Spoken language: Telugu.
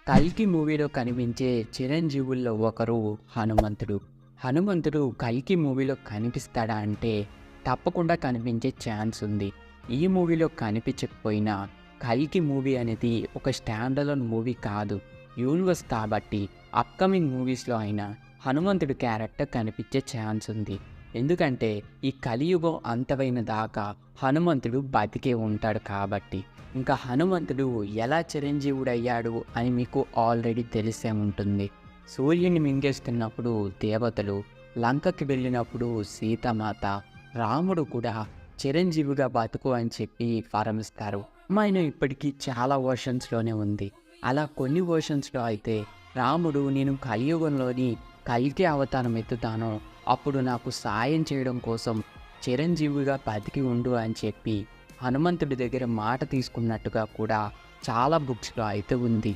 కల్కి మూవీలో కనిపించే చిరంజీవుల్లో ఒకరు హనుమంతుడు. హనుమంతుడు కల్కి మూవీలో కనిపిస్తాడా అంటే తప్పకుండా కనిపించే ఛాన్స్ ఉంది. ఈ మూవీలో కనిపించకపోయినా కల్కి మూవీ అనేది ఒక స్టాండ్ అలోన్ మూవీ కాదు. యూనివర్స్ కాబట్టి అప్కమింగ్ మూవీస్‌లో అయినా హనుమంతుడి క్యారెక్టర్ కనిపించే ఛాన్స్ ఉంది. ఎందుకంటే ఈ కలియుగం అంతమైన దాకా హనుమంతుడు బతికే ఉంటాడు కాబట్టి. ఇంకా హనుమంతుడు ఎలా చిరంజీవుడయ్యాడు అని మీకు ఆల్రెడీ తెలిసే ఉంటుంది. సూర్యుని మింగేస్తున్నప్పుడు దేవతలు, లంకకి వెళ్ళినప్పుడు సీతామాత, రాముడు కూడా చిరంజీవిగా బతుకు అని చెప్పి వరమిస్తారు. రామాయణం ఇప్పటికీ చాలా వర్షన్స్‌లోనే ఉంది. అలా కొన్ని వర్షన్స్‌లో అయితే రాముడు నేను కలియుగంలోని కల్కి అవతారం ఎత్తుతాను, అప్పుడు నాకు సాయం చేయడం కోసం చిరంజీవిగా బతికి ఉండు అని చెప్పి హనుమంతుడి దగ్గర మాట తీసుకున్నట్టుగా కూడా చాలా బుక్స్‌లో అయితే ఉంది.